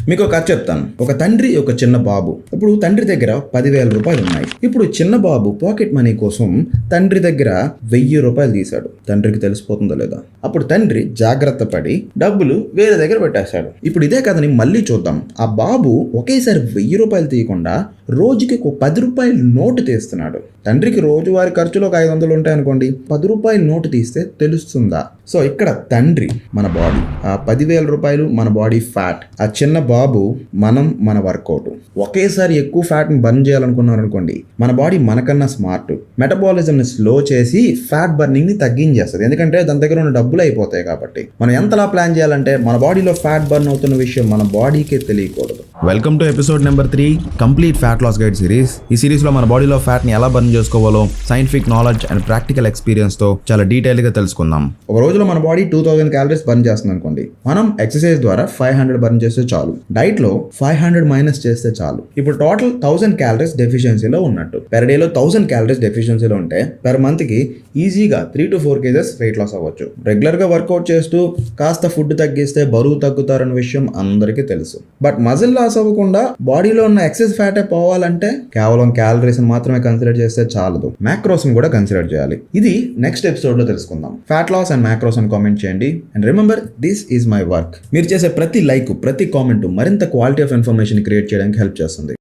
మీకు ఒక కథ చెప్తాను. ఒక తండ్రి, ఒక చిన్న బాబు. ఇప్పుడు తండ్రి దగ్గర 10,000 రూపాయలు ఉన్నాయి. ఇప్పుడు చిన్న బాబు పాకెట్ మనీ కోసం తండ్రి దగ్గర 1,000 రూపాయలు తీశాడు. తండ్రికి తెలిసిపోతుందో లేదా? అప్పుడు తండ్రి జాగ్రత్త పడి డబ్బులు వేరే దగ్గర పెట్టేశాడు. ఇప్పుడు ఇదే కథని మళ్ళీ చూద్దాం. ఆ బాబు ఒకేసారి 1,000 రూపాయలు తీయకుండా రోజుకి ఒక 10 రూపాయల నోటు తీస్తున్నాడు. తండ్రికి రోజువారి ఖర్చులు ఒక 500 ఉంటాయి అనుకోండి. 10 రూపాయల నోటు తీస్తే తెలుస్తుందా? సో ఇక్కడ తండ్రి మన బాడీ, ఆ 10,000 రూపాయలు మన బాడీ ఫ్యాట్, ఆ చిన్న బాబు మన వర్కౌట్. ఒకేసారి ఎక్కువ ఫ్యాట్ని బర్న్ చేయాలనుకున్నారు అనుకోండి, మన బాడీ మనకన్నా స్మార్ట్. మెటబాలిజంని స్లో చేసి ఫ్యాట్ బర్నింగ్ని తగ్గించేస్తుంది. ఎందుకంటే దాని దగ్గర ఉన్న డబ్బులు అయిపోతాయి కాబట్టి. మనం ఎంతలా ప్లాన్ చేయాలంటే మన బాడీలో ఫ్యాట్ బర్న్ అవుతున్న విషయం మన బాడీకే తెలియకూడదు. Welcome to episode number 3, complete fat loss guide series. ఈ సిరీస్లో మన బాడీలో ఫ్యాట్ని ఎలా బర్న్ చేసుకోవాలో సైంటిఫిక్ నాలెడ్జ్ అండ్ ప్రాక్టికల్ ఎక్స్పీరియన్స్తో చాలా డీటెయిల్గా తెలుసుకుందాం. ఒక రోజులో మన బాడీ 2000 క్యాలరీస్ బర్న్ చేస్తుంది అనుకోండి. మనం ఎక్సర్సైజ్ ద్వారా 500 బర్న్ చేస్తే చాలు. డైట్లో 500 మైనస్ చేస్తే చాలు. ఇప్పుడు టోటల్ 1000 క్యాలరీస్ డెఫిషియన్సీలో ఉన్నట్టు. పెర్ డేలో 1000 క్యాలరీస్ డెఫిషియన్సీలో ఉంటే పెర్ మంత్కి ఈజీగా 3 to 4 కేజెస్ వెయిట్ లాస్ అవ్వచ్చు. రెగ్యులర్గా వర్కౌట్ చేస్తూ కాస్త ఫుడ్ తగ్గిస్తే బరువు తగ్గుతారన్న విషయం అందరికీ తెలుసు. బట్ మజిల్ లాస్ అవ్వకుండా బాడీలో ఉన్న ఎక్సెస్ ఫ్యాటే పోవాలంటే కేవలం క్యాలరీస్ మాత్రమే కన్సిడర్ చేస్తే చాలదు. మ్యాక్రోస్ కూడా కన్సిడర్ చేయాలి. ఇది నెక్స్ట్ ఎపిసోడ్ లో తెలుసుకుందాం. ఫ్యాట్ లాస్ అండ్ మ్యాక్రోస్ అని కామెంట్ చేయండి. And remember, this is my work. మీరు చేసే ప్రతి లైక్, ప్రతి కామెంట్ మరింత క్వాలిటీ ఆఫ్ ఇన్ఫర్మేషన్ క్రియేట్ చేయడానికి హెల్ప్ చేస్తుంది.